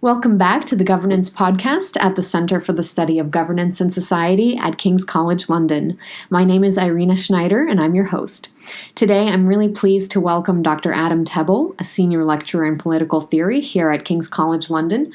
Welcome back to the Governance Podcast at the Center for the Study of Governance and Society at King's College London. My name is Irina Schneider, and I'm your host. Today, I'm really pleased to welcome Dr. Adam Tebble, a senior lecturer in political theory here at King's College London.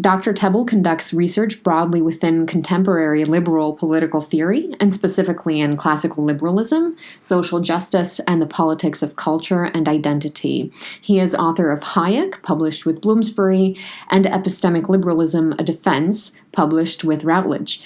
Dr. Tebble conducts research broadly within contemporary liberal political theory, and specifically in classical liberalism, social justice, and the politics of culture and identity. He is author of Hayek, published with Bloomsbury, and Epistemic Liberalism, A Defense, published with Routledge.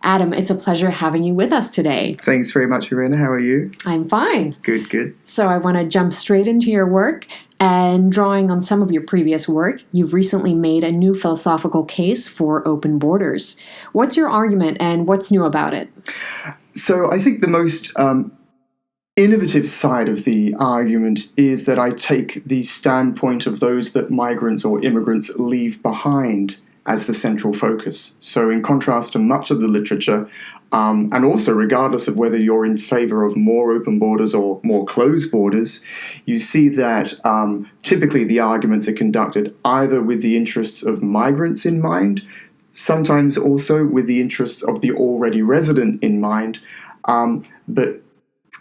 Adam, it's a pleasure having you with us today. Thanks very much, Irina. How are you? I'm fine. Good. So I want to jump straight into your work. And drawing on some of your previous work, you've recently made a new philosophical case for open borders. What's your argument and what's new about it? So I think the most innovative side of the argument is that I take the standpoint of those that migrants or immigrants leave behind as the central focus. So in contrast to much of the literature, and also regardless of whether you're in favor of more open borders or more closed borders, you see that typically the arguments are conducted either with the interests of migrants in mind, sometimes also with the interests of the already resident in mind, but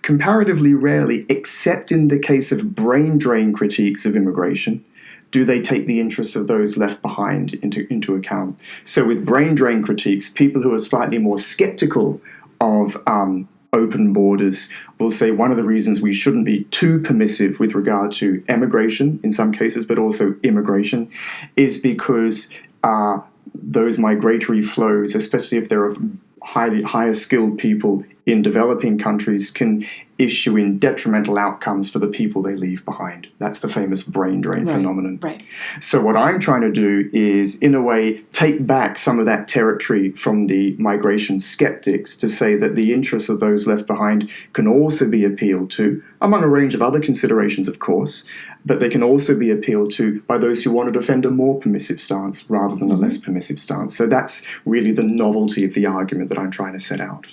comparatively rarely, except in the case of brain drain critiques of immigration, do they take the interests of those left behind into account. So with brain drain critiques, people who are slightly more skeptical of open borders will say one of the reasons we shouldn't be too permissive with regard to emigration in some cases, but also immigration, is because those migratory flows, especially if there are higher skilled people in developing countries, can issue in detrimental outcomes for the people they leave behind. That's the famous brain drain phenomenon. Right. So what I'm trying to do is, in a way, take back some of that territory from the migration skeptics to say that the interests of those left behind can also be appealed to, among a range of other considerations, of course, but they can also be appealed to by those who want to defend a more permissive stance rather than a less permissive stance. So that's really the novelty of the argument that I'm trying to set out.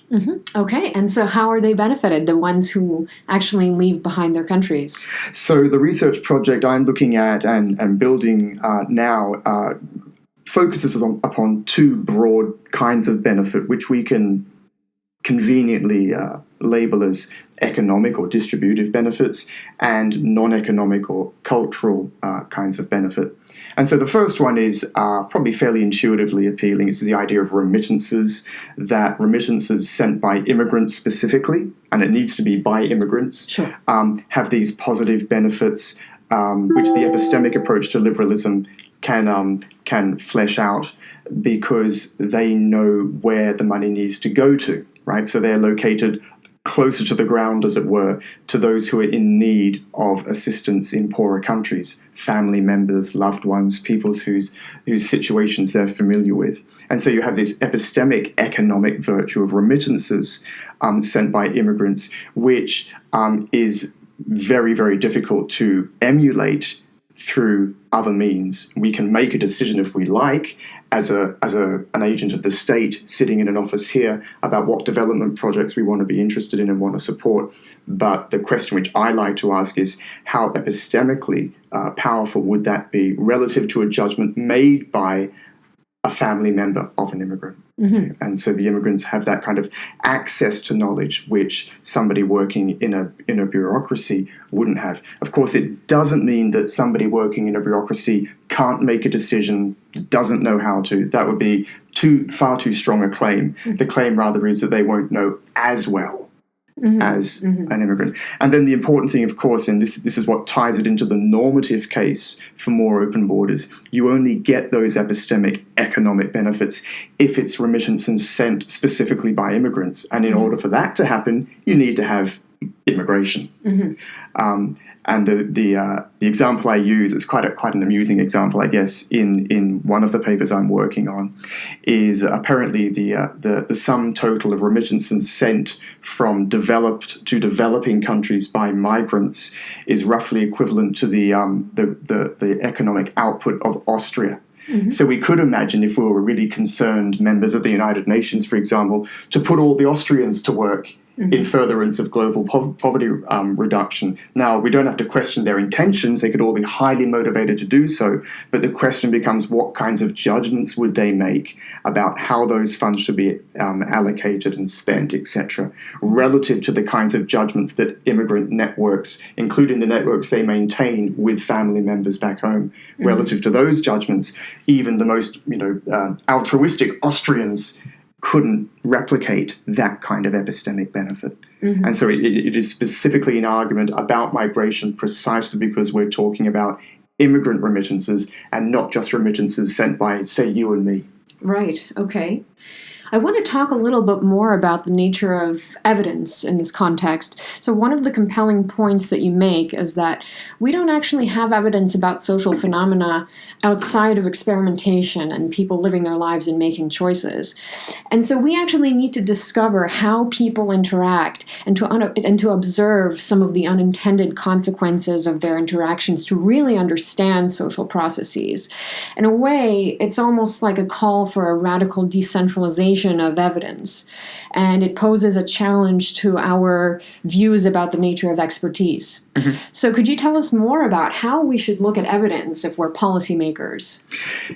Okay, and so how are they benefited, the ones who actually leave behind their countries? So the research project I'm looking at and building now focuses upon two broad kinds of benefit, which we can conveniently label as economic or distributive benefits and non-economic or cultural kinds of benefit. And so the first one is probably fairly intuitively appealing. It's the idea of remittances, that remittances sent by immigrants specifically, and it needs to be by immigrants, Sure. Have these positive benefits, which the epistemic approach to liberalism can flesh out because they know where the money needs to go to, right? So they're located closer to the ground, as it were, to those who are in need of assistance in poorer countries, family members, loved ones, people whose situations they're familiar with. And so you have this epistemic economic virtue of remittances sent by immigrants, which is very, very difficult to emulate through other means. We can make a decision if we like, as an agent of the state sitting in an office here, about what development projects we want to be interested in and want to support. But the question which I like to ask is, how epistemically powerful would that be relative to a judgment made by a family member of an immigrant? And so the immigrants have that kind of access to knowledge which somebody working in a bureaucracy wouldn't have. Of course, it doesn't mean that somebody working in a bureaucracy can't make a decision, doesn't know how to. That would be far too strong a claim. The claim rather is that they won't know as well as an immigrant. And then the important thing, of course, and this is what ties it into the normative case for more open borders, you only get those epistemic economic benefits if it's remittances sent specifically by immigrants. And in order for that to happen, you need to have immigration. And the example I use, it's quite an amusing example, I guess, in one of the papers I'm working on, is apparently the sum total of remittances sent from developed to developing countries by migrants is roughly equivalent to the economic output of Austria. So we could imagine, if we were really concerned members of the United Nations, for example, to put all the Austrians to work in furtherance of global poverty reduction. Now, we don't have to question their intentions. They could all be highly motivated to do so. But the question becomes, what kinds of judgments would they make about how those funds should be allocated and spent, etc., relative to the kinds of judgments that immigrant networks, including the networks they maintain with family members back home, relative to those judgments, even the most altruistic Austrians couldn't replicate that kind of epistemic benefit. And so it is specifically an argument about migration precisely because we're talking about immigrant remittances and not just remittances sent by, say, you and me. Right, okay. I want to talk a little bit more about the nature of evidence in this context. So one of the compelling points that you make is that we don't actually have evidence about social phenomena outside of experimentation and people living their lives and making choices. And so we actually need to discover how people interact and to observe some of the unintended consequences of their interactions to really understand social processes. In a way, it's almost like a call for a radical decentralization of evidence, and it poses a challenge to our views about the nature of expertise. So could you tell us more about how we should look at evidence if we're policymakers?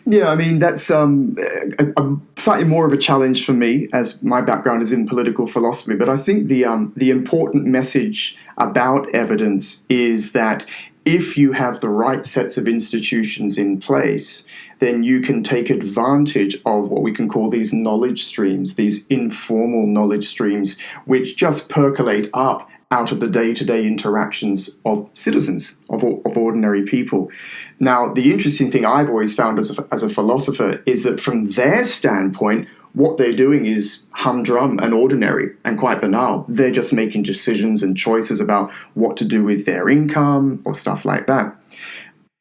Yeah, I mean, that's a slightly more of a challenge for me, as my background is in political philosophy, but I think the important message about evidence is that if you have the right sets of institutions in place, then you can take advantage of what we can call these knowledge streams, these informal knowledge streams, which just percolate up out of the day-to-day interactions of citizens, of ordinary people. Now, the interesting thing I've always found as a philosopher is that from their standpoint, what they're doing is humdrum and ordinary and quite banal. They're just making decisions and choices about what to do with their income or stuff like that.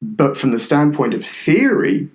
But from the standpoint of theory,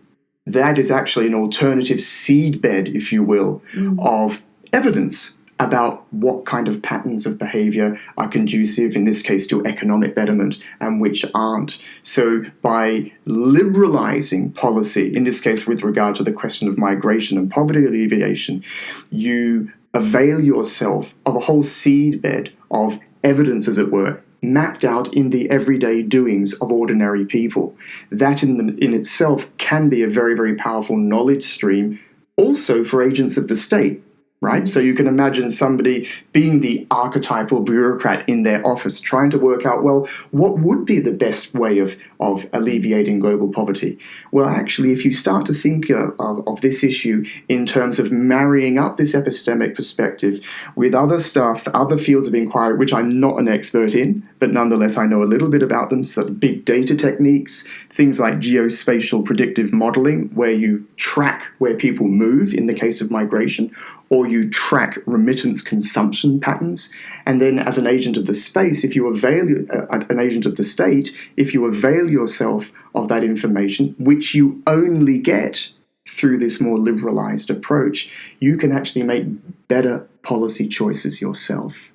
that is actually an alternative seedbed, if you will, of evidence about what kind of patterns of behavior are conducive, in this case, to economic betterment and which aren't. So by liberalizing policy, in this case with regard to the question of migration and poverty alleviation, you avail yourself of a whole seedbed of evidence, as it were, mapped out in the everyday doings of ordinary people. That in itself can be a very, very powerful knowledge stream also for agents of the state. Right? So you can imagine somebody being the archetypal bureaucrat in their office trying to work out, well, what would be the best way of alleviating global poverty? Well, actually, if you start to think of this issue in terms of marrying up this epistemic perspective with other stuff, other fields of inquiry, which I'm not an expert in, but nonetheless I know a little bit about them, so big data techniques, things like geospatial predictive modeling, where you track where people move in the case of migration, or you track remittance consumption patterns. And then as an agent of the space, if you avail an agent of the state, if you avail yourself of that information, which you only get through this more liberalized approach, you can actually make better policy choices yourself.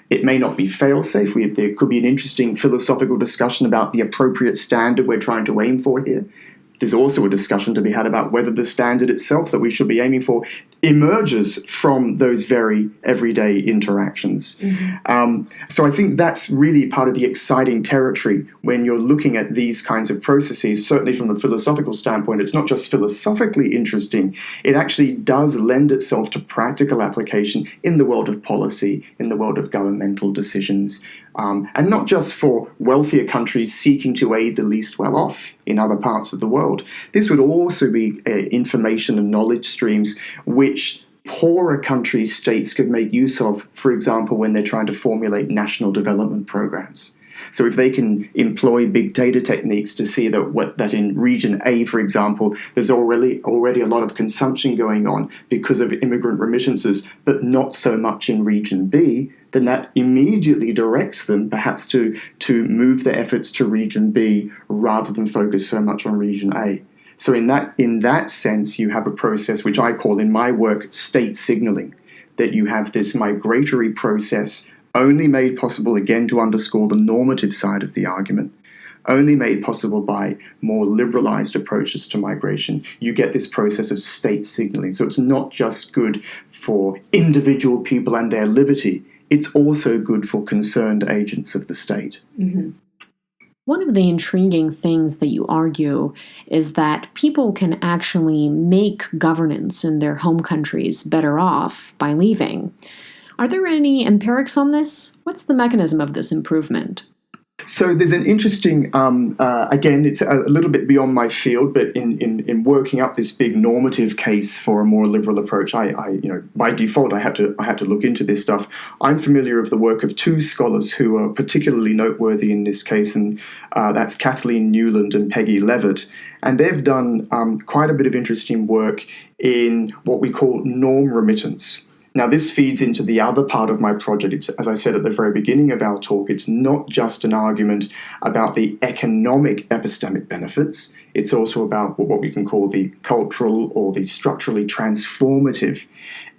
It may not be fail-safe. There could be an interesting philosophical discussion about the appropriate standard we're trying to aim for here. There's also a discussion to be had about whether the standard itself that we should be aiming for emerges from those very everyday interactions. So I think that's really part of the exciting territory when you're looking at these kinds of processes. Certainly from a philosophical standpoint, it's not just philosophically interesting, it actually does lend itself to practical application in the world of policy, in the world of governmental decisions, and not just for wealthier countries seeking to aid the least well-off in other parts of the world. This would also be information and knowledge streams which poorer countries, states could make use of, for example, when they're trying to formulate national development programs. So if they can employ big data techniques to see that in region A, for example, there's already a lot of consumption going on because of immigrant remittances, but not so much in region B, then that immediately directs them perhaps to move their efforts to region B rather than focus so much on region A. So in that sense, you have a process which I call in my work state signaling, that you have this migratory process only made possible, again, to underscore the normative side of the argument, only made possible by more liberalized approaches to migration. You get this process of state signaling. So it's not just good for individual people and their liberty, it's also good for concerned agents of the state. Mm-hmm. One of the intriguing things that you argue is that people can actually make governance in their home countries better off by leaving. Are there any empirics on this? What's the mechanism of this improvement? So there's an interesting, again, it's a little bit beyond my field, but in working up this big normative case for a more liberal approach, I by default, I had to look into this stuff. I'm familiar with the work of two scholars who are particularly noteworthy in this case, and that's Kathleen Newland and Peggy Levitt. And they've done quite a bit of interesting work in what we call norm remittance. Now, this feeds into the other part of my project. It's, as I said at the very beginning of our talk, it's not just an argument about the economic epistemic benefits. It's also about what we can call the cultural or the structurally transformative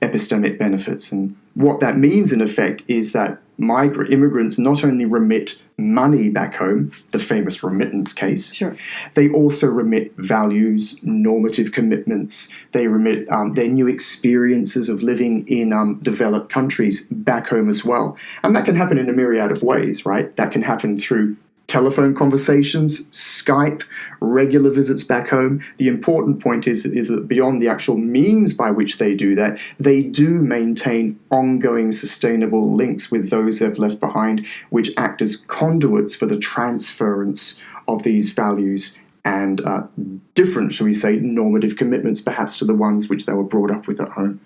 epistemic benefits. And what that means, in effect, is that immigrants not only remit money back home, the famous remittance case, sure, they also remit values, normative commitments. They remit their new experiences of living in developed countries back home as well. And that can happen in a myriad of ways, right? That can happen through telephone conversations, Skype, regular visits back home. The important point is that beyond the actual means by which they do that, they do maintain ongoing sustainable links with those they've left behind, which act as conduits for the transference of these values and different, shall we say, normative commitments, perhaps to the ones which they were brought up with at home.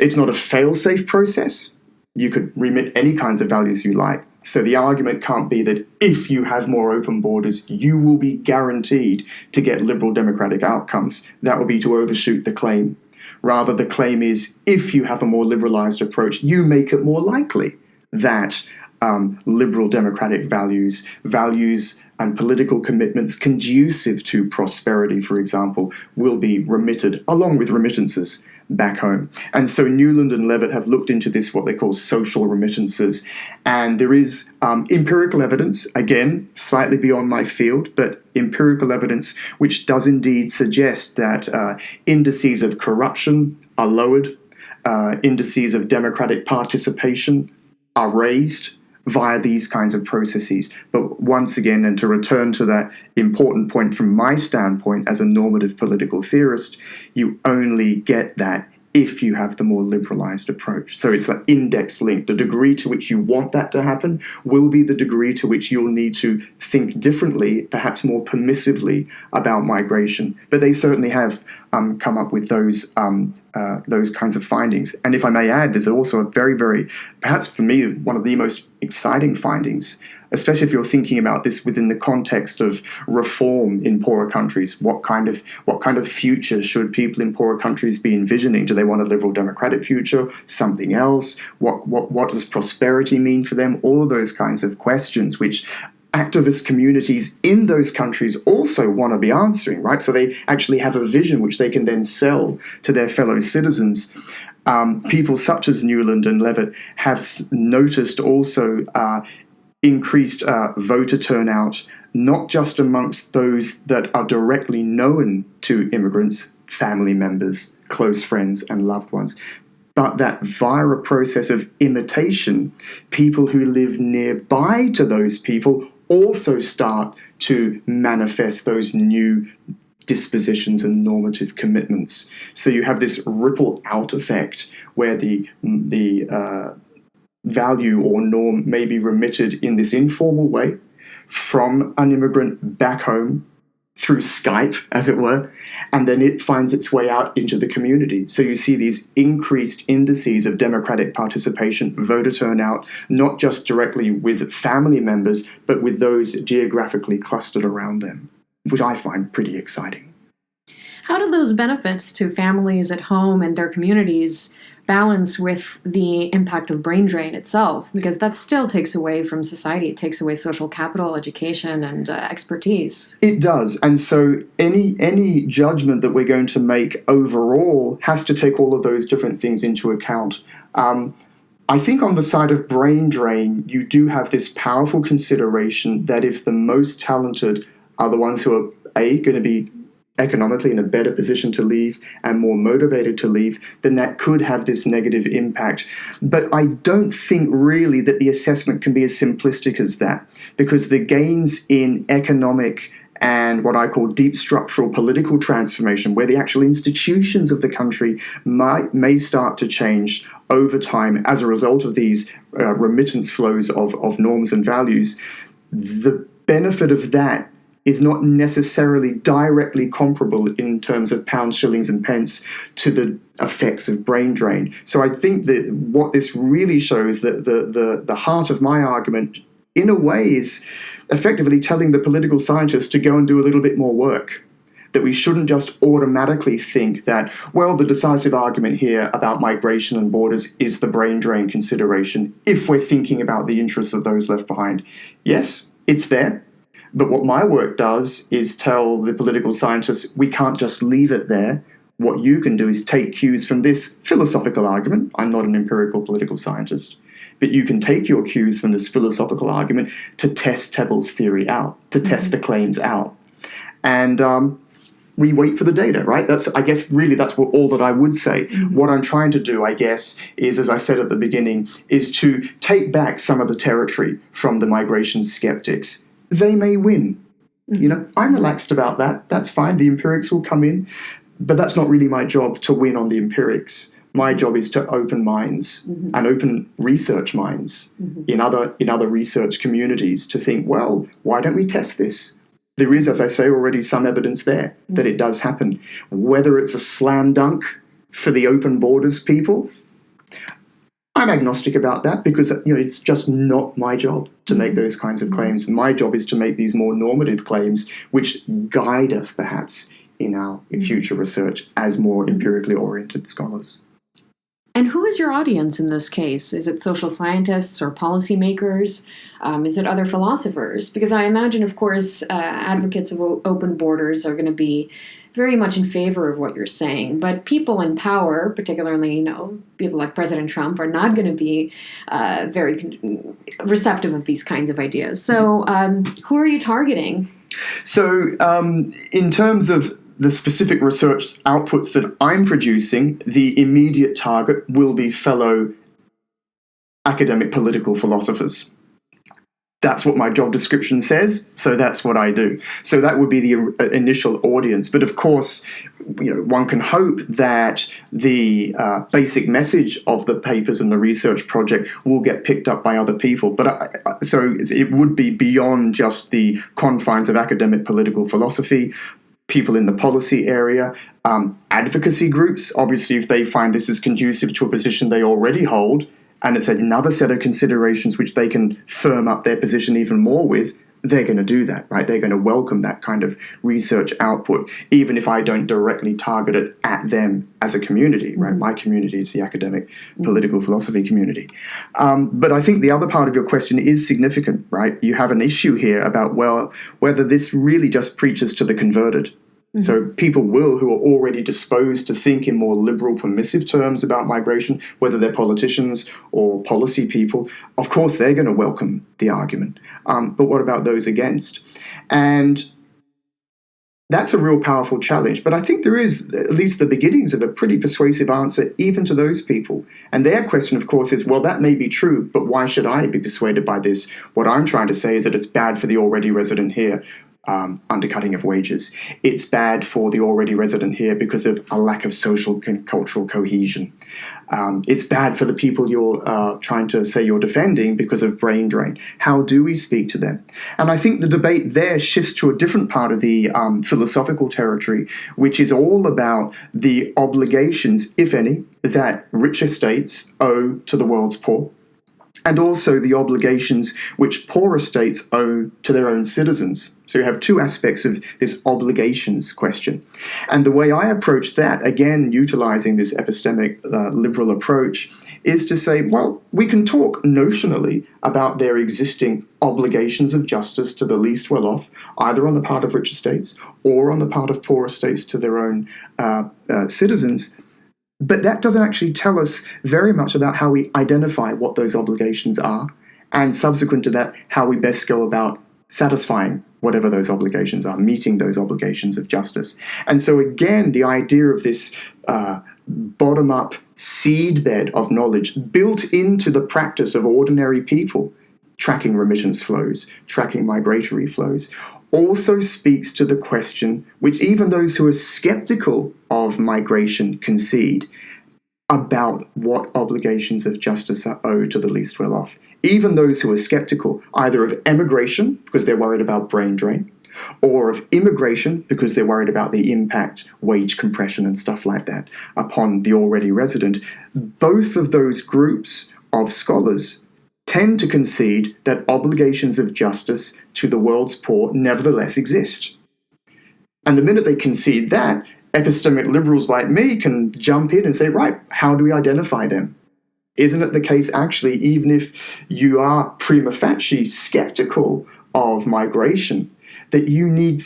It's not a fail-safe process. You could remit any kinds of values you like. So the argument can't be that if you have more open borders, you will be guaranteed to get liberal democratic outcomes. That would be to overshoot the claim. Rather, the claim is if you have a more liberalized approach, you make it more likely that liberal democratic values and political commitments conducive to prosperity, for example, will be remitted along with remittances back home. And so Newland and Levitt have looked into this, what they call social remittances. And there is empirical evidence, again, slightly beyond my field, but empirical evidence which does indeed suggest that indices of corruption are lowered, indices of democratic participation are raised via these kinds of processes. But once again, and to return to that important point from my standpoint as a normative political theorist, you only get that if you have the more liberalized approach. So it's an index link. The degree to which you want that to happen will be the degree to which you'll need to think differently, perhaps more permissively, about migration. But they certainly have come up with those kinds of findings. And if I may add, there's also a very, very, perhaps for me, one of the most exciting findings, especially if you're thinking about this within the context of reform in poorer countries. What kind of future should people in poorer countries be envisioning? Do they want a liberal democratic future? Something else? What does prosperity mean for them? All of those kinds of questions which activist communities in those countries also want to be answering, right? So they actually have a vision which they can then sell to their fellow citizens. People such as Newland and Levitt have noticed also increased voter turnout, not just amongst those that are directly known to immigrants, family members, close friends, and loved ones, but that via a process of imitation, people who live nearby to those people also start to manifest those new dispositions and normative commitments. So you have this ripple out effect where the value or norm may be remitted in this informal way from an immigrant back home through Skype, as it were, and then it finds its way out into the community. So you see these increased indices of democratic participation, voter turnout, not just directly with family members, but with those geographically clustered around them, which I find pretty exciting. How do those benefits to families at home and their communities balance with the impact of brain drain itself? Because that still takes away from society. It takes away social capital, education, and expertise. It does. And so any judgment that we're going to make overall has to take all of those different things into account. I think on the side of brain drain, you do have this powerful consideration that if the most talented are the ones who are, A, going to be economically in a better position to leave and more motivated to leave, then that could have this negative impact. But I don't think really that the assessment can be as simplistic as that, because the gains in economic and what I call deep structural political transformation, where the actual institutions of the country may start to change over time as a result of these remittance flows of norms and values, the benefit of that is not necessarily directly comparable in terms of pounds, shillings, and pence to the effects of brain drain. So I think that what this really shows, that the heart of my argument, in a way, is effectively telling the political scientists to go and do a little bit more work. That we shouldn't just automatically think that, well, the decisive argument here about migration and borders is the brain drain consideration, if we're thinking about the interests of those left behind. Yes, it's there. But what my work does is tell the political scientists, we can't just leave it there. What you can do is take cues from this philosophical argument. I'm not an empirical political scientist. But you can take your cues from this philosophical argument to test Tebble's theory out, to test the claims out. And we wait for the data, right? That's all that I would say. What I'm trying to do, I guess, is, as I said at the beginning, is to take back some of the territory from the migration skeptics. They may win. I'm relaxed about that. That's fine. The empirics will come in. But that's not really my job to win on the empirics. My job is to open minds and open research minds in other research communities to think, well, why don't we test this? There is, as I say, already some evidence there that it does happen. Whether it's a slam dunk for the open borders people, I'm agnostic about that, because it's just not my job to make those kinds of claims. My job is to make these more normative claims which guide us perhaps in our future research as more empirically oriented scholars. And who is your audience in this case? Is it social scientists or policymakers? Is it other philosophers? Because I imagine, of course, advocates of open borders are going to be very much in favor of what you're saying. But people in power, particularly, people like President Trump, are not going to be very receptive of these kinds of ideas. So who are you targeting? So in terms of the specific research outputs that I'm producing, the immediate target will be fellow academic political philosophers. That's what my job description says, so that's what I do. So that would be the initial audience. But of course, one can hope that the basic message of the papers and the research project will get picked up by other people. But so it would be beyond just the confines of academic political philosophy. People in the policy area, advocacy groups, obviously if they find this is conducive to a position they already hold, and it's another set of considerations which they can firm up their position even more with, they're going to do that, right? They're going to welcome that kind of research output, even if I don't directly target it at them as a community, right? My community is the academic political philosophy community. But I think the other part of your question is significant, right? You have an issue here about, well, whether this really just preaches to the converted. So people who are already disposed to think in more liberal, permissive terms about migration, whether they're politicians or policy people, of course they're going to welcome the argument. But what about those against? And that's a real powerful challenge. But I think there is at least the beginnings of a pretty persuasive answer even to those people. And their question, of course, is, well, that may be true, but why should I be persuaded by this? What I'm trying to say is that it's bad for the already resident here. Undercutting of wages. It's bad for the already resident here because of a lack of social and cultural cohesion. It's bad for the people you're trying to say you're defending because of brain drain. How do we speak to them? And I think the debate there shifts to a different part of the philosophical territory, which is all about the obligations, if any, that richer states owe to the world's poor, and also the obligations which poorer states owe to their own citizens. So you have two aspects of this obligations question. And the way I approach that, again, utilizing this epistemic liberal approach, is to say, well, we can talk notionally about their existing obligations of justice to the least well-off, either on the part of richer states or on the part of poorer states to their own citizens. But that doesn't actually tell us very much about how we identify what those obligations are, and subsequent to that, how we best go about satisfying whatever those obligations are, meeting those obligations of justice. And so again, the idea of this bottom-up seedbed of knowledge built into the practice of ordinary people, tracking remittance flows, tracking migratory flows, also speaks to the question, which even those who are skeptical of migration concede, about what obligations of justice are owed to the least well-off. Even those who are skeptical, either of emigration, because they're worried about brain drain, or of immigration, because they're worried about the impact, wage compression and stuff like that, upon the already resident, both of those groups of scholars tend to concede that obligations of justice to the world's poor nevertheless exist. And the minute they concede that, epistemic liberals like me can jump in and say, right, how do we identify them? Isn't it the case, actually, even if you are prima facie skeptical of migration, that you need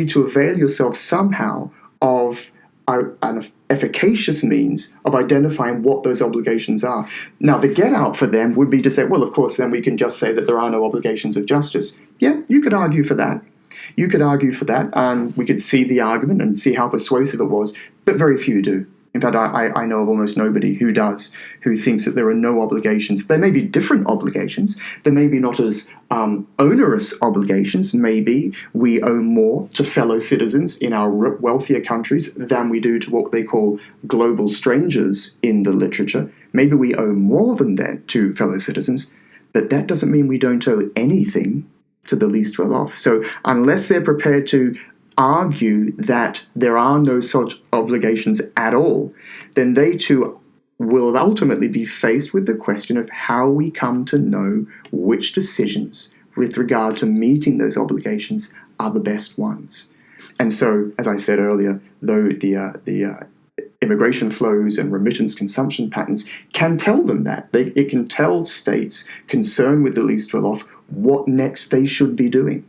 to avail yourself somehow of an efficacious means of identifying what those obligations are. Now, the get out for them would be to say, well, of course, then we can just say that there are no obligations of justice. Yeah, you could argue for that. You could argue for that, and we could see the argument and see how persuasive it was, but very few do. In fact, I know of almost nobody who does, who thinks that there are no obligations. There may be different obligations. There may be not as onerous obligations. Maybe we owe more to fellow citizens in our wealthier countries than we do to what they call global strangers in the literature. Maybe we owe more than that to fellow citizens, but that doesn't mean we don't owe anything to the least well-off. So unless they're prepared to argue that there are no such obligations at all, then they too will ultimately be faced with the question of how we come to know which decisions with regard to meeting those obligations are the best ones. And so, as I said earlier, though the immigration flows and remittance consumption patterns can tell them that. It can tell states concerned with the least well-off what next they should be doing.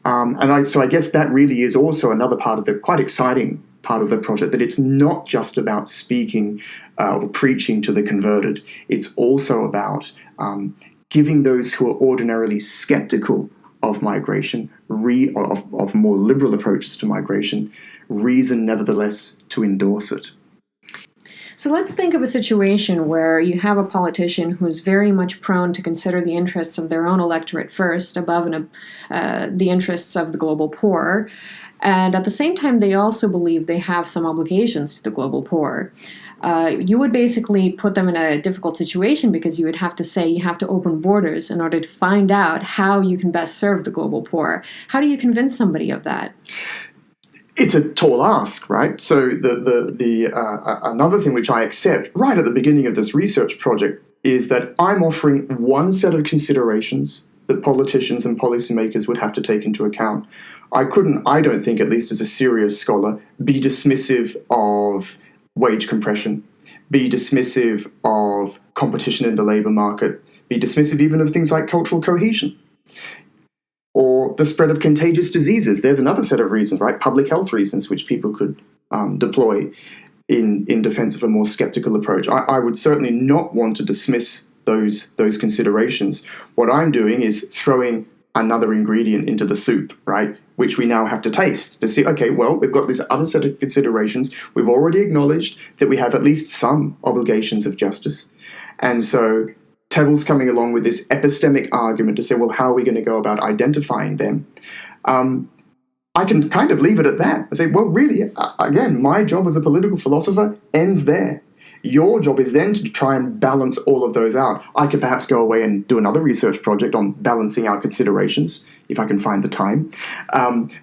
So I guess that really is also another part of the quite exciting part of the project, that it's not just about speaking or preaching to the converted. It's also about giving those who are ordinarily skeptical of migration, of more liberal approaches to migration, reason nevertheless to endorse it. So let's think of a situation where you have a politician who's very much prone to consider the interests of their own electorate first, above the interests of the global poor. And at the same time, they also believe they have some obligations to the global poor. You would basically put them in a difficult situation, because you would have to say you have to open borders in order to find out how you can best serve the global poor. How do you convince somebody of that? It's a tall ask, right? So another thing which I accept right at the beginning of this research project is that I'm offering one set of considerations that politicians and policymakers would have to take into account. I don't think, at least as a serious scholar, be dismissive of wage compression, be dismissive of competition in the labour market, be dismissive even of things like cultural cohesion, or the spread of contagious diseases. There's another set of reasons, right? Public health reasons, which people could deploy in defense of a more skeptical approach. I would certainly not want to dismiss those considerations. What I'm doing is throwing another ingredient into the soup, right? Which we now have to taste to see, okay, well, we've got this other set of considerations. We've already acknowledged that we have at least some obligations of justice. And so Tebble's coming along with this epistemic argument to say, well, how are we going to go about identifying them? I can kind of leave it at that. I say, well, really, again, my job as a political philosopher ends there. Your job is then to try and balance all of those out. I could perhaps go away and do another research project on balancing our considerations, if I can find the time.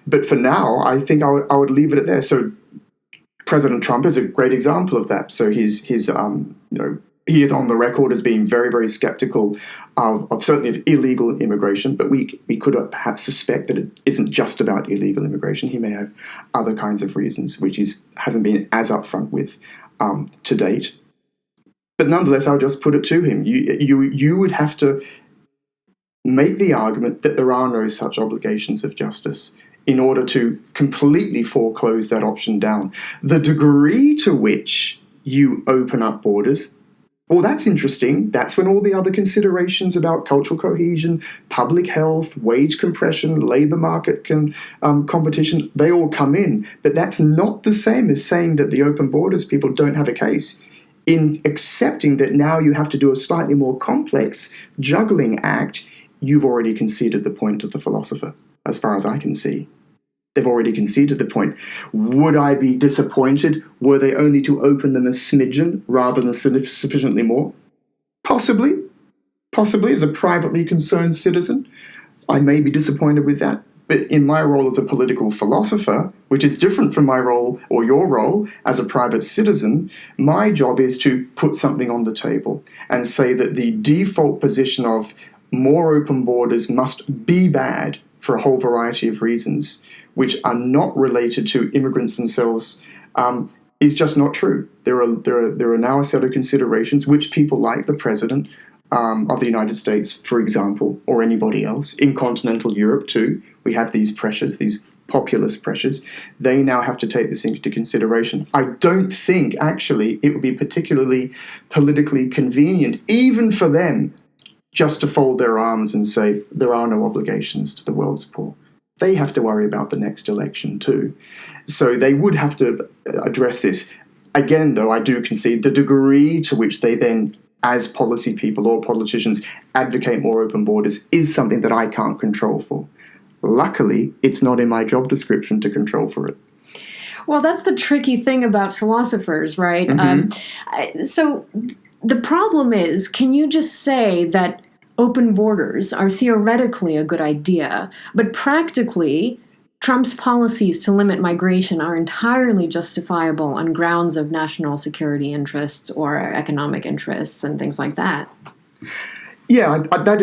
But for now, I think I would leave it at there. So President Trump is a great example of that. So he is on the record as being very, very skeptical of certainly of illegal immigration, but we could perhaps suspect that it isn't just about illegal immigration. He may have other kinds of reasons, which he hasn't been as upfront with to date. But nonetheless, I'll just put it to him. You would have to make the argument that there are no such obligations of justice in order to completely foreclose that option down. The degree to which you open up borders, well, that's interesting. That's when all the other considerations about cultural cohesion, public health, wage compression, labour market competition, they all come in. But that's not the same as saying that the open borders people don't have a case. In accepting that now you have to do a slightly more complex juggling act, you've already conceded the point to the philosopher, as far as I can see. They've already conceded the point. Would I be disappointed were they only to open them a smidgen rather than sufficiently more? Possibly. Possibly, as a privately concerned citizen, I may be disappointed with that. But in my role as a political philosopher, which is different from my role or your role as a private citizen, my job is to put something on the table and say that the default position of more open borders must be bad for a whole variety of reasons, which are not related to immigrants themselves, is just not true. There are now a set of considerations which people like the President of the United States, for example, or anybody else, in continental Europe too, we have these pressures, these populist pressures. They now have to take this into consideration. I don't think, actually, it would be particularly politically convenient, even for them, just to fold their arms and say there are no obligations to the world's poor. They have to worry about the next election too. So they would have to address this. Again, though, I do concede the degree to which they then, as policy people or politicians, advocate more open borders is something that I can't control for. Luckily, it's not in my job description to control for it. Well, that's the tricky thing about philosophers, right? Mm-hmm. So the problem is, can you just say that open borders are theoretically a good idea, but practically Trump's policies to limit migration are entirely justifiable on grounds of national security interests or economic interests and things like that? Yeah, that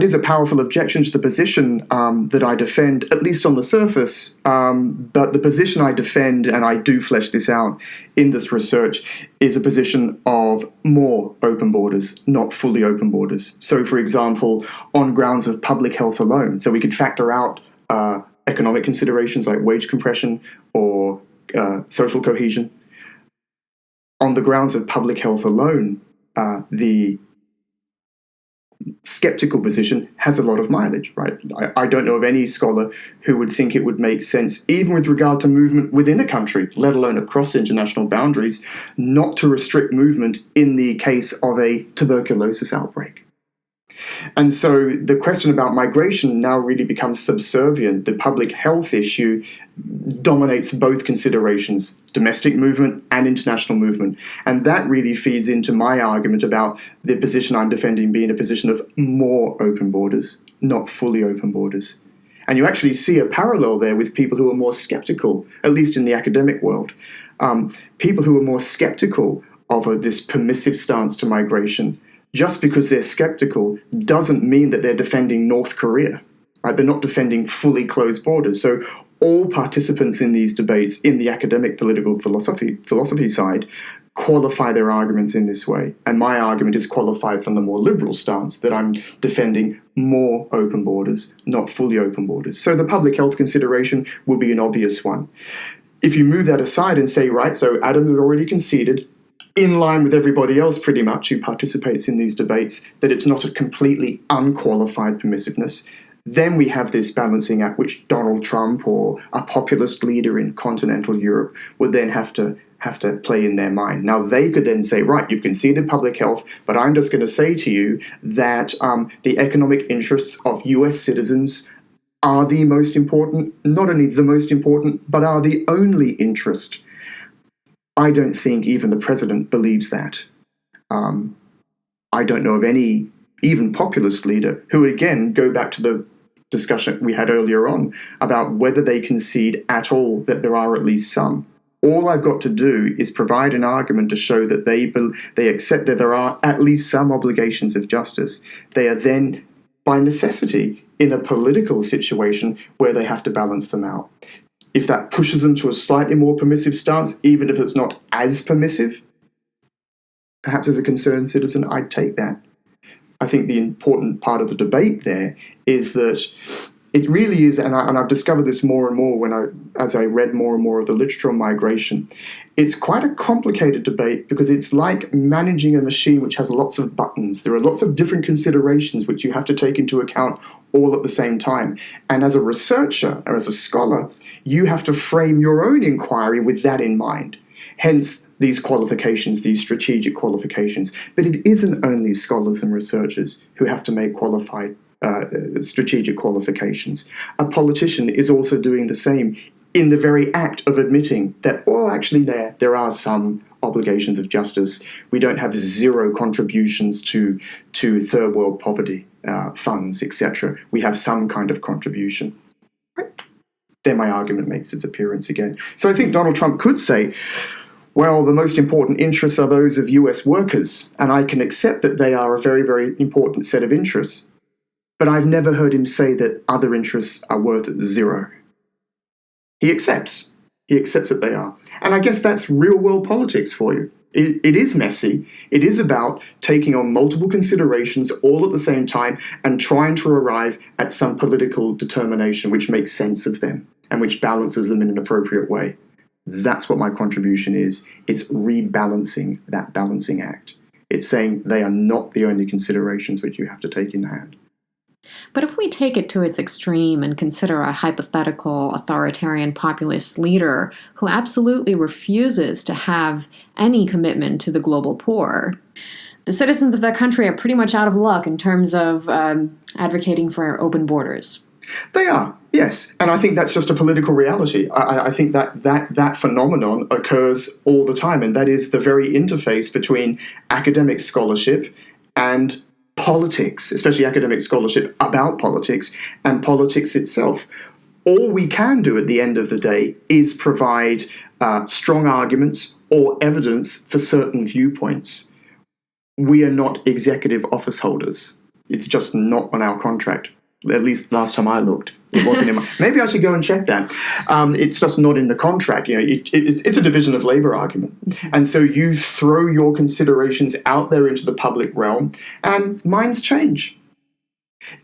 is a powerful objection to the position that I defend, at least on the surface. But the position I defend, and I do flesh this out in this research, is a position of more open borders, not fully open borders. So, for example, on grounds of public health alone, so we could factor out economic considerations like wage compression or social cohesion. On the grounds of public health alone, the skeptical position has a lot of mileage, right? I don't know of any scholar who would think it would make sense, even with regard to movement within a country, let alone across international boundaries, not to restrict movement in the case of a tuberculosis outbreak. And so the question about migration now really becomes subservient. The public health issue dominates both considerations, domestic movement and international movement. And that really feeds into my argument about the position I'm defending being a position of more open borders, not fully open borders. And you actually see a parallel there with people who are more skeptical, at least in the academic world. People who are more skeptical of this permissive stance to migration, just because they're skeptical doesn't mean that they're defending North Korea, right? They're not defending fully closed borders. So all participants in these debates in the academic political philosophy side qualify their arguments in this way. And my argument is qualified from the more liberal stance that I'm defending more open borders, not fully open borders. So the public health consideration will be an obvious one. If you move that aside and say, right, so Adam had already conceded, in line with everybody else pretty much who participates in these debates, that it's not a completely unqualified permissiveness, then we have this balancing act which Donald Trump or a populist leader in continental Europe would then have to play in their mind. Now, they could then say, right, you've conceded public health, but I'm just going to say to you that the economic interests of US citizens are the most important, not only the most important, but are the only interest. I don't think even the president believes that. I don't know of any, even populist leader, who would again go back to the discussion we had earlier on about whether they concede at all that there are at least some. All I've got to do is provide an argument to show that they accept that there are at least some obligations of justice. They are then, by necessity, in a political situation where they have to balance them out. If that pushes them to a slightly more permissive stance, even if it's not as permissive, perhaps as a concerned citizen, I'd take that. I think the important part of the debate there is that it really is, and I've discovered this more and more as I read more and more of the literature on migration. It's quite a complicated debate because it's like managing a machine which has lots of buttons. There are lots of different considerations which you have to take into account all at the same time. And as a researcher or as a scholar, you have to frame your own inquiry with that in mind. Hence these qualifications, these strategic qualifications. But it isn't only scholars and researchers who have to make qualified strategic qualifications. A politician is also doing the same in the very act of admitting that, well, actually there are some obligations of justice. We don't have zero contributions to third world poverty funds, etc. We have some kind of contribution. Right. Then my argument makes its appearance again. So I think Donald Trump could say, well, the most important interests are those of US workers, and I can accept that they are a very, very important set of interests. But I've never heard him say that other interests are worth zero. He accepts that they are. And I guess that's real-world politics for you. It is messy. It is about taking on multiple considerations all at the same time and trying to arrive at some political determination which makes sense of them and which balances them in an appropriate way. That's what my contribution is. It's rebalancing that balancing act. It's saying they are not the only considerations which you have to take in hand. But if we take it to its extreme and consider a hypothetical authoritarian populist leader who absolutely refuses to have any commitment to the global poor, the citizens of that country are pretty much out of luck in terms of advocating for open borders. They are, yes. And I think that's just a political reality. I think that phenomenon occurs all the time, and that is the very interface between academic scholarship and politics, especially academic scholarship about politics and politics itself. All we can do at the end of the day is provide strong arguments or evidence for certain viewpoints. We are not executive office holders. It's just not on our contract. At least last time I looked, it wasn't in my. Maybe I should go and check that. It's just not in the contract. It's a division of labor argument, and so you throw your considerations out there into the public realm, and minds change.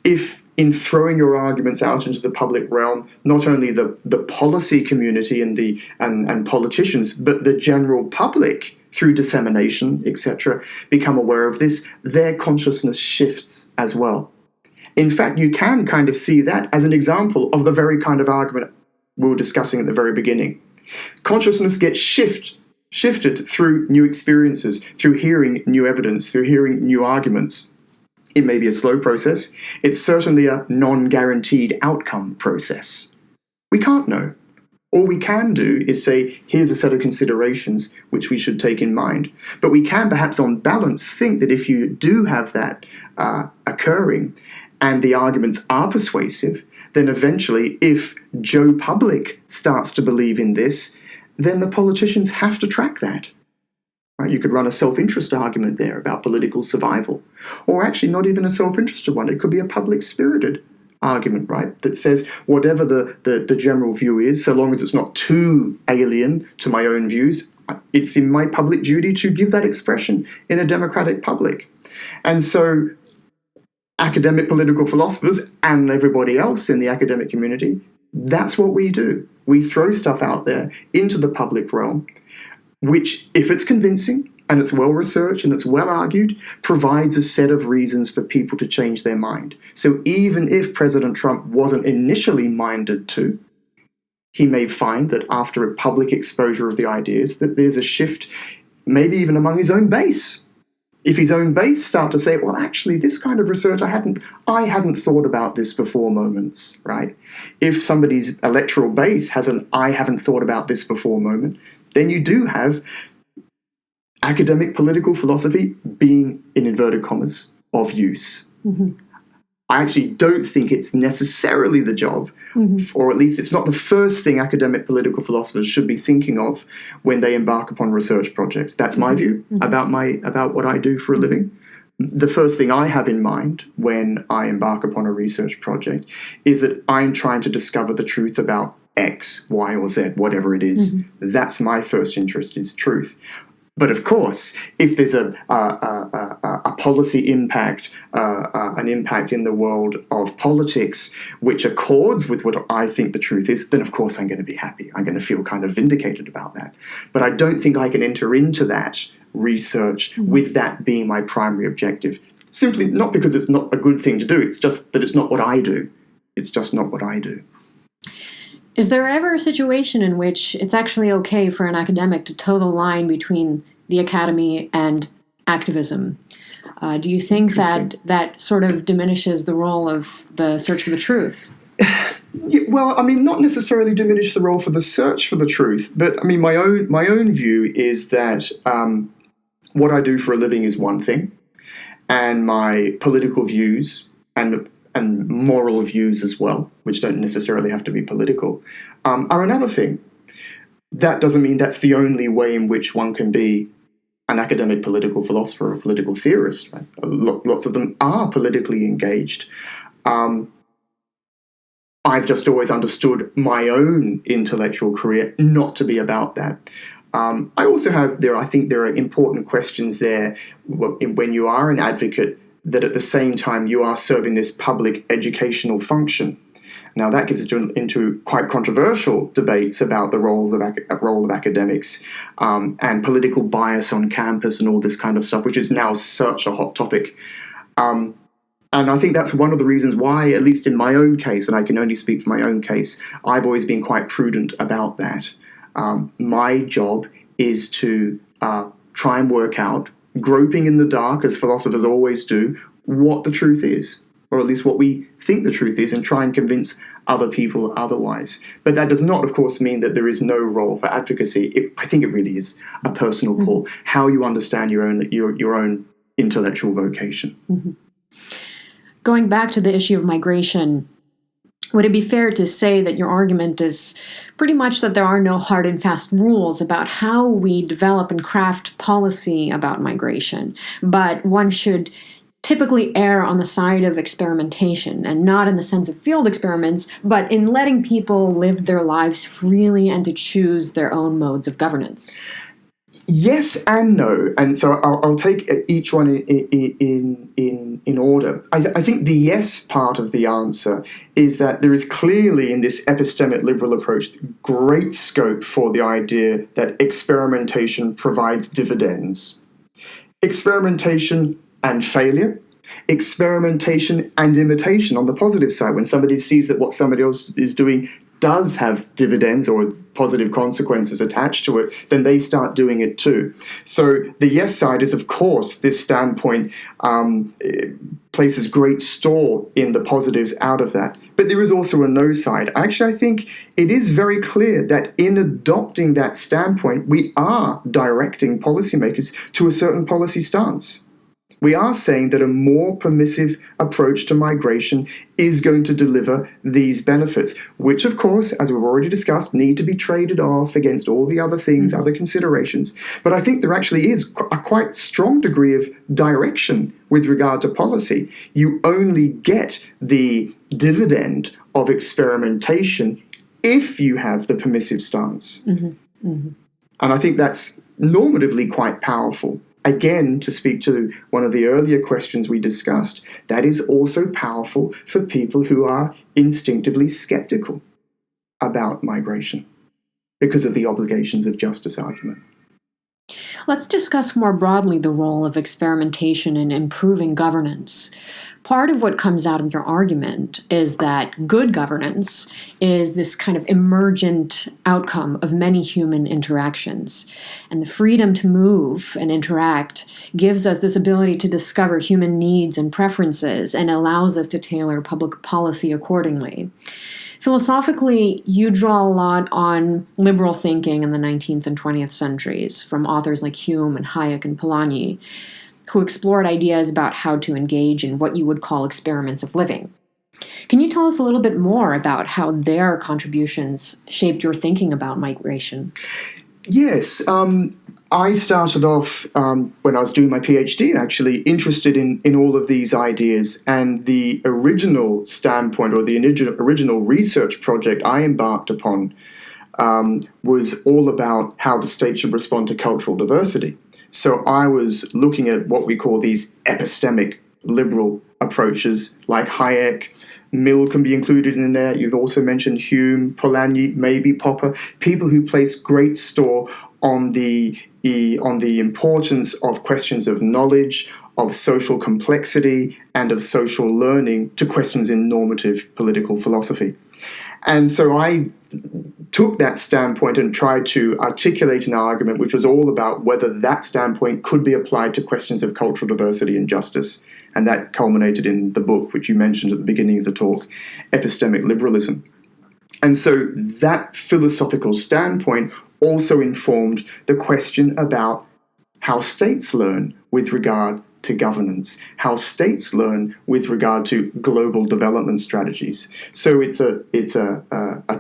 If in throwing your arguments out into the public realm, not only the policy community and politicians, but the general public through dissemination, etc., become aware of this, their consciousness shifts as well. In fact, you can kind of see that as an example of the very kind of argument we were discussing at the very beginning. Consciousness gets shifted through new experiences, through hearing new evidence, through hearing new arguments. It may be a slow process. It's certainly a non-guaranteed outcome process. We can't know. All we can do is say, here's a set of considerations which we should take in mind. But we can perhaps on balance think that if you do have that occurring, and the arguments are persuasive, then eventually, if Joe Public starts to believe in this, then the politicians have to track that. Right? You could run a self-interest argument there about political survival. Or actually not even a self-interested one. It could be a public-spirited argument, right? That says whatever the general view is, so long as it's not too alien to my own views, it's in my public duty to give that expression in a democratic public. And so academic political philosophers and everybody else in the academic community, that's what we do. We throw stuff out there into the public realm, which, if it's convincing and it's well researched and it's well argued, provides a set of reasons for people to change their mind. So even if President Trump wasn't initially minded to, he may find that after a public exposure of the ideas that there's a shift, maybe even among his own base. If his own base start to say, well, actually, this kind of research, I hadn't thought about this before moments, right? If somebody's electoral base has an I haven't thought about this before moment, then you do have academic political philosophy being, in inverted commas, of use. Mm-hmm. I actually don't think it's necessarily the job, or at least it's not the first thing academic political philosophers should be thinking of when they embark upon research projects. That's my view about what I do for a living. The first thing I have in mind when I embark upon a research project is that I'm trying to discover the truth about X, Y, or Z, whatever it is. That's my first interest, is truth. But of course, if there's a policy impact, an impact in the world of politics which accords with what I think the truth is, then of course I'm going to be happy. I'm going to feel kind of vindicated about that. But I don't think I can enter into that research with that being my primary objective. Simply not because it's not a good thing to do, it's just that it's not what I do. It's just not what I do. Is there ever a situation in which it's actually okay for an academic to toe the line between the academy and activism? Do you think that sort of diminishes the role of the search for the truth? Yeah, well, I mean, not necessarily diminish the role for the search for the truth, but I mean, my own view is that what I do for a living is one thing, and my political views and moral views as well, which don't necessarily have to be political, are another thing. That doesn't mean that's the only way in which one can be an academic political philosopher or political theorist. Right? Lots of them are politically engaged. I've just always understood my own intellectual career not to be about that. I also I think there are important questions there when you are an advocate, that at the same time you are serving this public educational function. Now that gets into quite controversial debates about the role of academics and political bias on campus and all this kind of stuff, which is now such a hot topic. And I think that's one of the reasons why, at least in my own case, and I can only speak for my own case, I've always been quite prudent about that. My job is to try and work out, groping in the dark, as philosophers always do, what the truth is, or at least what we think the truth is, and try and convince other people otherwise. But that does not, of course, mean that there is no role for advocacy. I think it really is a personal call, how you understand your own intellectual vocation. Mm-hmm. Going back to the issue of migration, would it be fair to say that your argument is pretty much that there are no hard and fast rules about how we develop and craft policy about migration, but one should typically err on the side of experimentation, and not in the sense of field experiments, but in letting people live their lives freely and to choose their own modes of governance? Yes and no, and so I'll take each one in order. I think the yes part of the answer is that there is clearly in this epistemic liberal approach great scope for the idea that experimentation provides dividends. Experimentation and failure, experimentation and imitation on the positive side. When somebody sees that what somebody else is doing does have dividends or positive consequences attached to it, then they start doing it too. So the yes side is, of course, this standpoint places great store in the positives out of that. But there is also a no side. Actually, I think it is very clear that in adopting that standpoint, we are directing policymakers to a certain policy stance. We are saying that a more permissive approach to migration is going to deliver these benefits, which, of course, as we've already discussed, need to be traded off against all the other things, other considerations. But I think there actually is a quite strong degree of direction with regard to policy. You only get the dividend of experimentation if you have the permissive stance. Mm-hmm. Mm-hmm. And I think that's normatively quite powerful. Again, to speak to one of the earlier questions we discussed, that is also powerful for people who are instinctively skeptical about migration because of the obligations of justice argument. Let's discuss more broadly the role of experimentation in improving governance. Part of what comes out of your argument is that good governance is this kind of emergent outcome of many human interactions. And the freedom to move and interact gives us this ability to discover human needs and preferences and allows us to tailor public policy accordingly. Philosophically, you draw a lot on liberal thinking in the 19th and 20th centuries from authors like Hume and Hayek and Polanyi, who explored ideas about how to engage in what you would call experiments of living. Can you tell us a little bit more about how their contributions shaped your thinking about migration? Yes. I started off, when I was doing my PhD, actually interested in all of these ideas, and the original standpoint or the original research project I embarked upon was all about how the state should respond to cultural diversity. So I was looking at what we call these epistemic liberal approaches, like Hayek. Mill can be included in there. You've also mentioned Hume, Polanyi, maybe Popper, people who place great store on the importance of questions of knowledge, of social complexity, and of social learning to questions in normative political philosophy. And so I took that standpoint and tried to articulate an argument which was all about whether that standpoint could be applied to questions of cultural diversity and justice. And that culminated in the book, which you mentioned at the beginning of the talk, Epistemic Liberalism. And so that philosophical standpoint also informed the question about how states learn with regard to governance, how states learn with regard to global development strategies. So it's a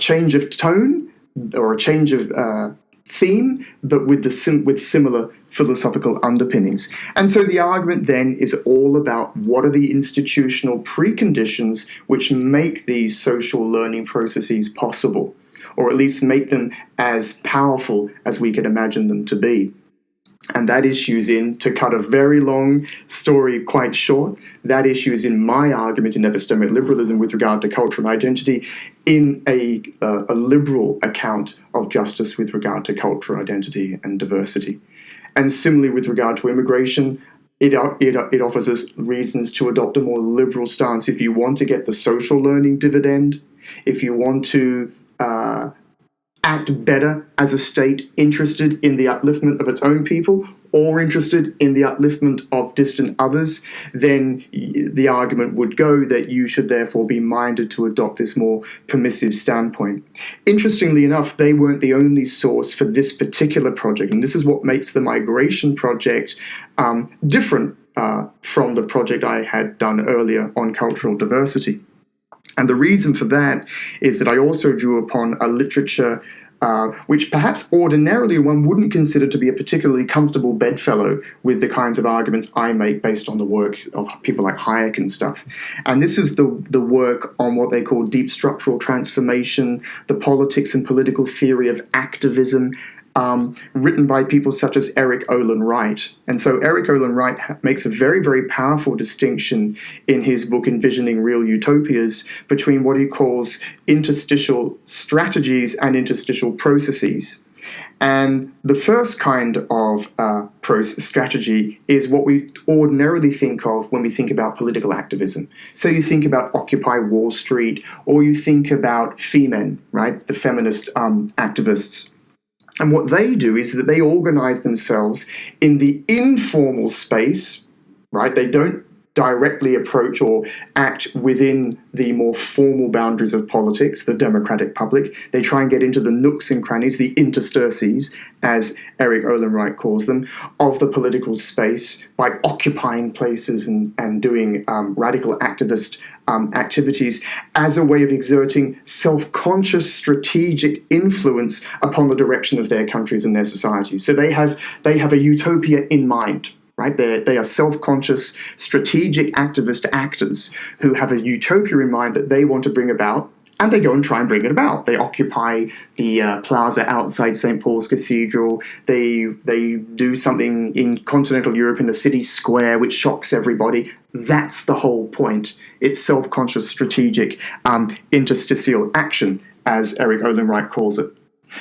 change of tone or a change of theme, but with similar philosophical underpinnings. And so the argument then is all about what are the institutional preconditions which make these social learning processes possible, or at least make them as powerful as we can imagine them to be. And that issues in, to cut a very long story quite short, that issues in my argument in epistemic liberalism with regard to culture and identity in a liberal account of justice with regard to culture, identity, and diversity. And similarly with regard to immigration, it offers us reasons to adopt a more liberal stance. If you want to get the social learning dividend, if you want to act better as a state interested in the upliftment of its own people or interested in the upliftment of distant others, then the argument would go that you should therefore be minded to adopt this more permissive standpoint. Interestingly enough, they weren't the only source for this particular project, and this is what makes the migration project different from the project I had done earlier on cultural diversity. And the reason for that is that I also drew upon a literature which perhaps ordinarily one wouldn't consider to be a particularly comfortable bedfellow with the kinds of arguments I make based on the work of people like Hayek and stuff. And this is the work on what they call deep structural transformation, the politics and political theory of activism, written by people such as Eric Olin Wright. And so Eric Olin Wright makes a very, very powerful distinction in his book Envisioning Real Utopias between what he calls interstitial strategies and interstitial processes. And the first kind of strategy is what we ordinarily think of when we think about political activism. So you think about Occupy Wall Street, or you think about Femen, right, the feminist activists. And what they do is that they organize themselves in the informal space, right? They don't directly approach or act within the more formal boundaries of politics, the democratic public. They try and get into the nooks and crannies, the interstices, as Eric Olin Wright calls them, of the political space by occupying places and doing radical activist activities as a way of exerting self-conscious strategic influence upon the direction of their countries and their societies. So they have a utopia in mind. Right? They are self-conscious, strategic activist actors who have a utopia in mind that they want to bring about, and they go and try and bring it about. They occupy the plaza outside St. Paul's Cathedral. They do something in continental Europe in a city square which shocks everybody. That's the whole point. It's self-conscious, strategic, interstitial action, as Eric Olin Wright calls it.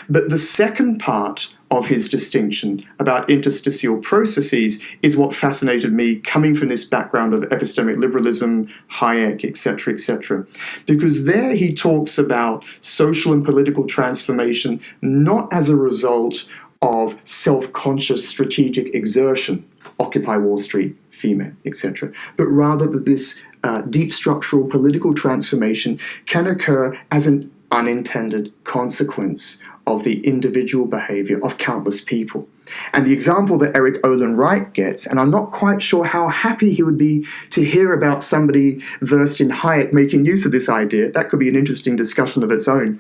But the second part of his distinction about interstitial processes is what fascinated me, coming from this background of epistemic liberalism, Hayek, etc., because there he talks about social and political transformation not as a result of self-conscious strategic exertion, Occupy Wall Street, Femen, etc., but rather that this deep structural political transformation can occur as an unintended consequence of the individual behavior of countless people. And the example that Eric Olin Wright gets, and I'm not quite sure how happy he would be to hear about somebody versed in Hayek making use of this idea. That could be an interesting discussion of its own.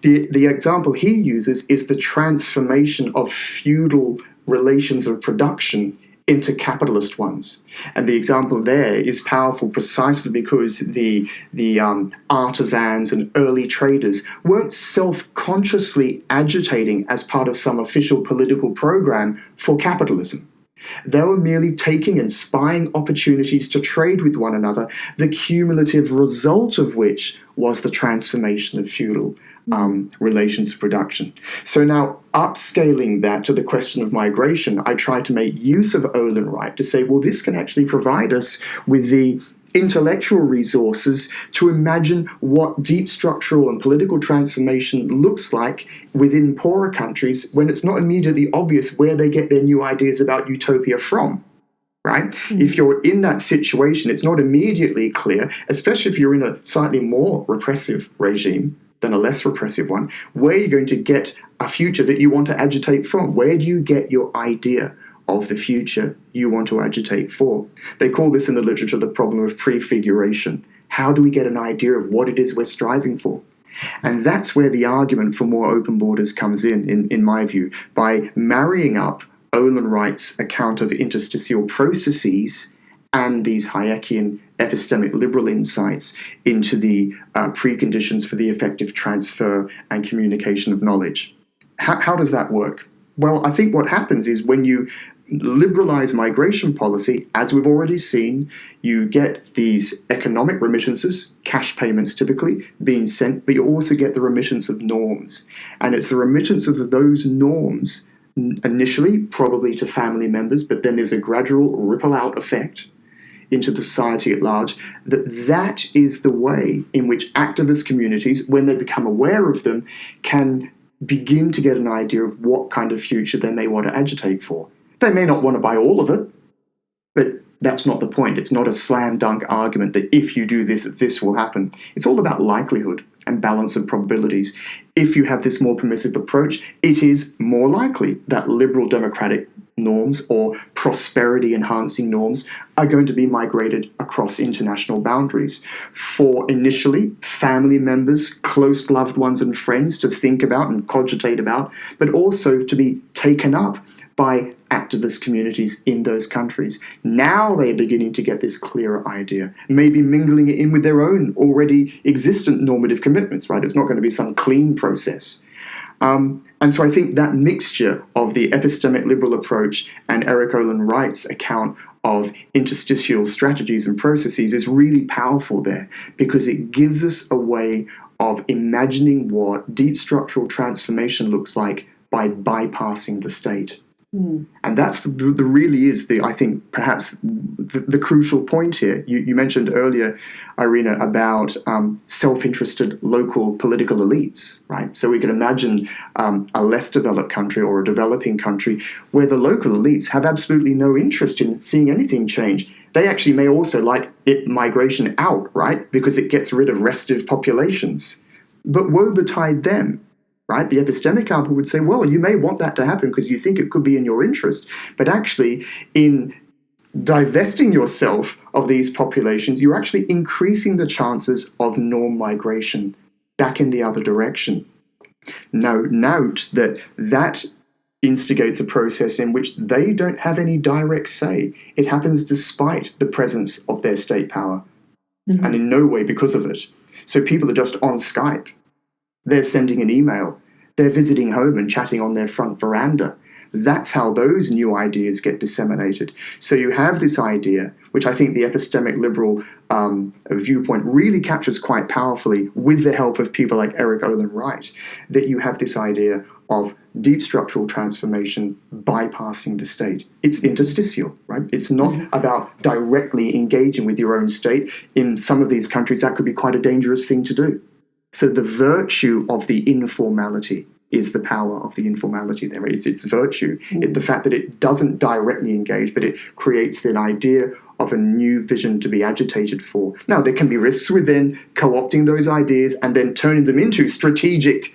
The example he uses is the transformation of feudal relations of production into capitalist ones. And the example there is powerful precisely because the artisans and early traders weren't self-consciously agitating as part of some official political program for capitalism. They were merely taking and spying opportunities to trade with one another, the cumulative result of which was the transformation of feudal relations of production. So now, upscaling that to the question of migration, I try to make use of Olin Wright to say, well, this can actually provide us with the intellectual resources to imagine what deep structural and political transformation looks like within poorer countries when it's not immediately obvious where they get their new ideas about utopia from, right? Mm-hmm. If you're in that situation, it's not immediately clear, especially if you're in a slightly more repressive regime than a less repressive one, where you're going to get a future that you want to agitate from. Where do you get your idea of the future you want to agitate for? They call this in the literature the problem of prefiguration. How do we get an idea of what it is we're striving for? And that's where the argument for more open borders comes in my view, by marrying up Olin Wright's account of interstitial processes and these Hayekian epistemic liberal insights into the preconditions for the effective transfer and communication of knowledge. How does that work? Well, I think what happens is when you liberalize migration policy, as we've already seen, you get these economic remittances, cash payments typically, being sent, but you also get the remittance of norms. And it's the remittance of those norms, initially probably to family members, but then there's a gradual ripple-out effect into the society at large, that is the way in which activist communities, when they become aware of them, can begin to get an idea of what kind of future they may want to agitate for. They may not want to buy all of it, but that's not the point. It's not a slam dunk argument that if you do this, this will happen. It's all about likelihood and balance of probabilities. If you have this more permissive approach, it is more likely that liberal democratic norms or prosperity enhancing norms are going to be migrated across international boundaries for initially family members, close loved ones and friends to think about and cogitate about, but also to be taken up by activist communities in those countries. Now they're beginning to get this clearer idea, maybe mingling it in with their own already existent normative commitments, right? It's not going to be some clean process. And so I think that mixture of the epistemic liberal approach and Eric Olin Wright's account of interstitial strategies and processes is really powerful there, because it gives us a way of imagining what deep structural transformation looks like by bypassing the state. Mm. And that's really is I think perhaps the crucial point here. You mentioned earlier, Irina, about self-interested local political elites, right? So we can imagine a less developed country or a developing country where the local elites have absolutely no interest in seeing anything change. They actually may also like migration out, right? Because it gets rid of restive populations. But woe betide them. Right? The epistemic argument would say, well, you may want that to happen because you think it could be in your interest. But actually, in divesting yourself of these populations, you're actually increasing the chances of norm migration back in the other direction. Now, note that instigates a process in which they don't have any direct say. It happens despite the presence of their state power, and in no way because of it. So people are just on Skype. They're sending an email. They're visiting home and chatting on their front veranda. That's how those new ideas get disseminated. So you have this idea, which I think the epistemic liberal viewpoint really captures quite powerfully with the help of people like Eric Olin Wright, that you have this idea of deep structural transformation bypassing the state. It's interstitial, right? It's not about directly engaging with your own state. In some of these countries, that could be quite a dangerous thing to do. So the virtue of the informality is the power of the informality there. It's virtue. The fact that it doesn't directly engage, but it creates an idea of a new vision to be agitated for. Now, there can be risks within co-opting those ideas and then turning them into strategic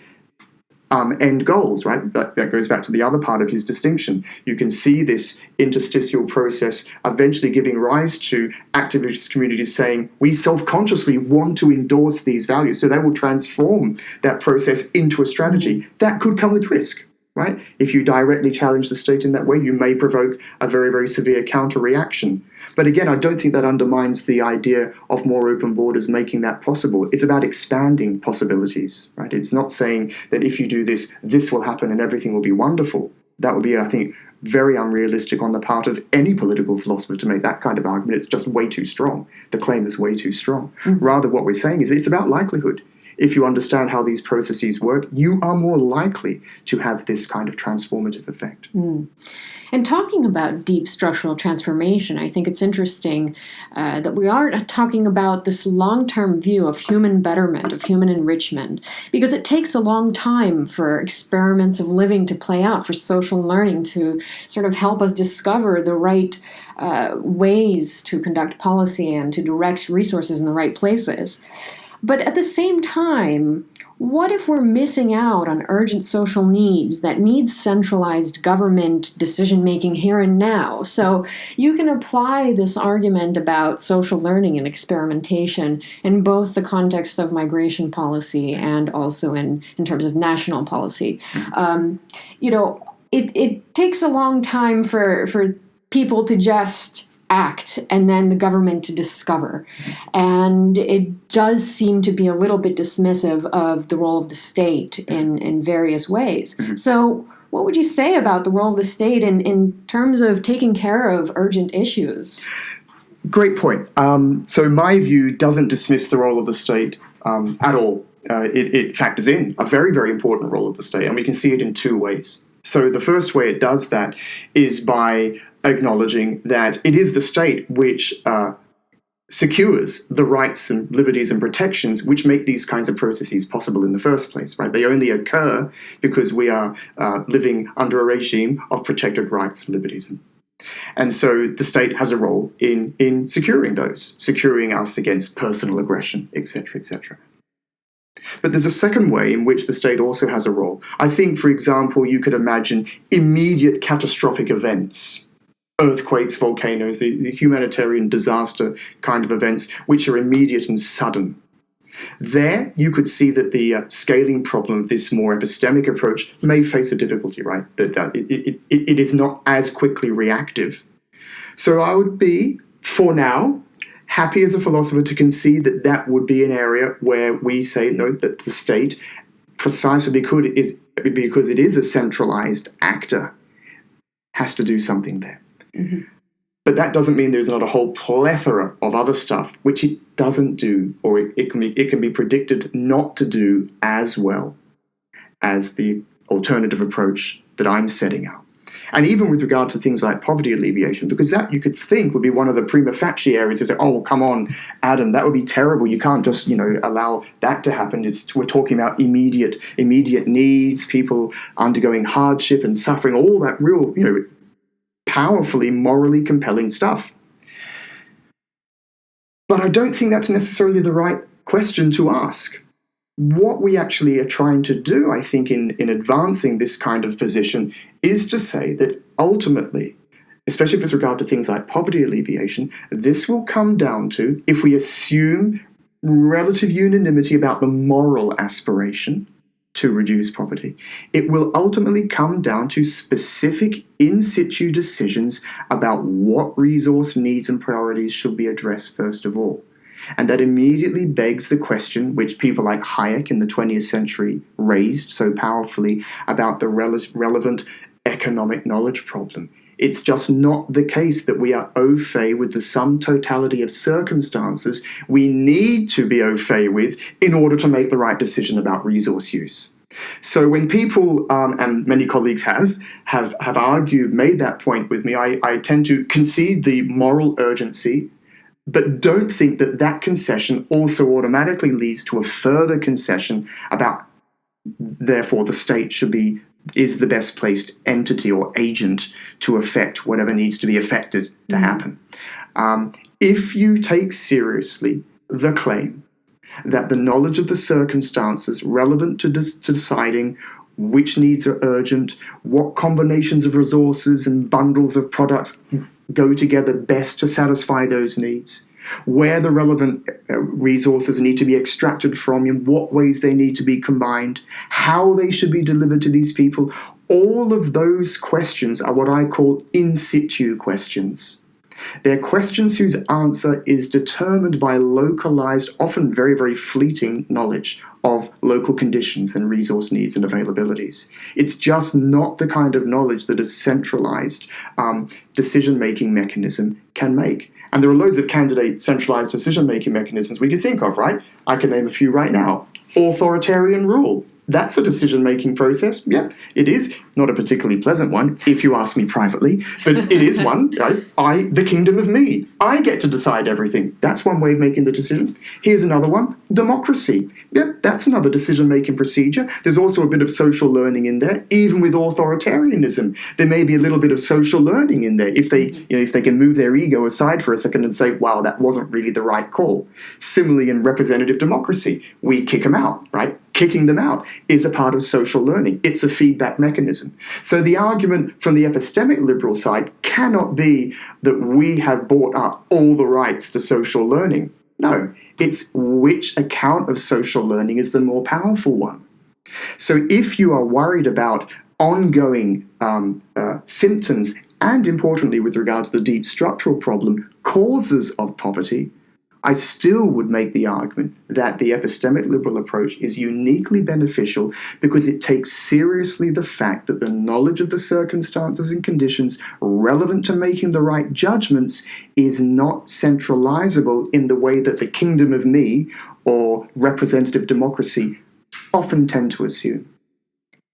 end goals, right? That goes back to the other part of his distinction. You can see this interstitial process eventually giving rise to activist communities saying, we self-consciously want to endorse these values. So they will transform that process into a strategy. That could come with risk. right? If you directly challenge the state in that way, you may provoke a very, very severe counter-reaction. But again, I don't think that undermines the idea of more open borders making that possible. It's about expanding possibilities, right? It's not saying that if you do this, this will happen and everything will be wonderful. That would be, I think, very unrealistic on the part of any political philosopher to make that kind of argument. It's just way too strong. The claim is way too strong. Rather, what we're saying is it's about likelihood. If you understand how these processes work, you are more likely to have this kind of transformative effect. And talking about deep structural transformation, I think it's interesting that we are talking about this long-term view of human betterment, of human enrichment, because it takes a long time for experiments of living to play out, for social learning to sort of help us discover the right ways to conduct policy and to direct resources in the right places. But at the same time, what if we're missing out on urgent social needs that need centralized government decision-making here and now? So you can apply this argument about social learning and experimentation in both the context of migration policy and also in terms of national policy. It takes a long time for people to just act and then the government to discover. And it does seem to be a little bit dismissive of the role of the state in various ways. So what would you say about the role of the state in terms of taking care of urgent issues? Great point. So my view doesn't dismiss the role of the state at all. It factors in a very, very important role of the state, and we can see it in two ways. So the first way it does that is by acknowledging that it is the state which secures the rights and liberties and protections which make these kinds of processes possible in the first place, right? They only occur because we are living under a regime of protected rights and liberties. And so the state has a role in securing those, securing us against personal aggression, etc., etc. But there's a second way in which the state also has a role. I think, for example, you could imagine immediate catastrophic events, earthquakes, volcanoes, the humanitarian disaster kind of events, which are immediate and sudden. There, you could see that the scaling problem of this more epistemic approach may face a difficulty, right? That it is not as quickly reactive. So I would be, for now, happy as a philosopher to concede that that would be an area where we say, no, that the state, precisely because it is a centralized actor, has to do something there. But that doesn't mean there's not a whole plethora of other stuff which it doesn't do, or it can be predicted not to do as well as the alternative approach that I'm setting out. And even with regard to things like poverty alleviation, because that you could think would be one of the prima facie areas to say, oh, come on, Adam, that would be terrible. You can't just, allow that to happen. We're talking about immediate needs, people undergoing hardship and suffering, all that real, powerfully, morally compelling stuff. But I don't think that's necessarily the right question to ask. What we actually are trying to do, I think, in advancing this kind of position is to say that ultimately, especially with regard to things like poverty alleviation, this will come down to, if we assume relative unanimity about the moral aspiration to reduce poverty, it will ultimately come down to specific in situ decisions about what resource needs and priorities should be addressed first of all. And that immediately begs the question, which people like Hayek in the 20th century raised so powerfully, about the relevant economic knowledge problem. It's just not the case that we are au fait with the sum totality of circumstances we need to be au fait with in order to make the right decision about resource use. So when people, and many colleagues have made that point with me, I tend to concede the moral urgency, but don't think that that concession also automatically leads to a further concession about, therefore, the state is the best placed entity or agent to affect whatever needs to be affected to happen. If you take seriously the claim that the knowledge of the circumstances relevant to deciding which needs are urgent, what combinations of resources and bundles of products go together best to satisfy those needs, where the relevant resources need to be extracted from, in what ways they need to be combined, how they should be delivered to these people, all of those questions are what I call in situ questions. They're questions whose answer is determined by localized, often very, very fleeting knowledge of local conditions and resource needs and availabilities. It's just not the kind of knowledge that a centralized decision-making mechanism can make. And there are loads of candidate centralized decision-making mechanisms we could think of, right? I can name a few right now. Authoritarian rule. That's a decision-making process. Yep, it is. Not a particularly pleasant one, if you ask me privately, but it is one. Right? The kingdom of me. I get to decide everything. That's one way of making the decision. Here's another one. Democracy. Yep, that's another decision-making procedure. There's also a bit of social learning in there. Even with authoritarianism, there may be a little bit of social learning in there. If they can move their ego aside for a second and say, wow, that wasn't really the right call. Similarly, in representative democracy, we kick them out, right? Kicking them out is a part of social learning. It's a feedback mechanism. So the argument from the epistemic liberal side cannot be that we have bought up all the rights to social learning. No, it's which account of social learning is the more powerful one. So if you are worried about ongoing symptoms and, importantly, with regard to the deep structural problem, causes of poverty, I still would make the argument that the epistemic liberal approach is uniquely beneficial because it takes seriously the fact that the knowledge of the circumstances and conditions relevant to making the right judgments is not centralizable in the way that the kingdom of me or representative democracy often tend to assume.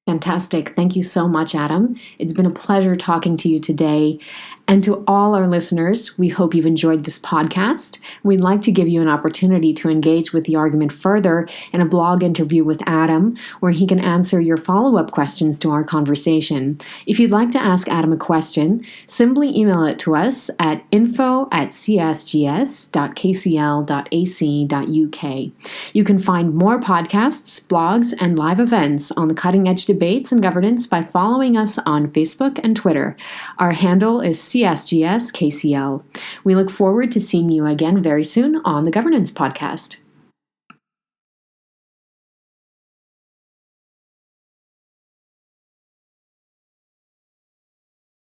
Fantastic. Thank you so much, Adam. It's been a pleasure talking to you today. And to all our listeners, we hope you've enjoyed this podcast. We'd like to give you an opportunity to engage with the argument further in a blog interview with Adam, where he can answer your follow-up questions to our conversation. If you'd like to ask Adam a question, simply email it to us at info@csgs.kcl.ac.uk. You can find more podcasts, blogs, and live events on the cutting edge debates and governance by following us on Facebook and Twitter. Our handle is CSGS KCL. We look forward to seeing you again very soon on the Governance Podcast.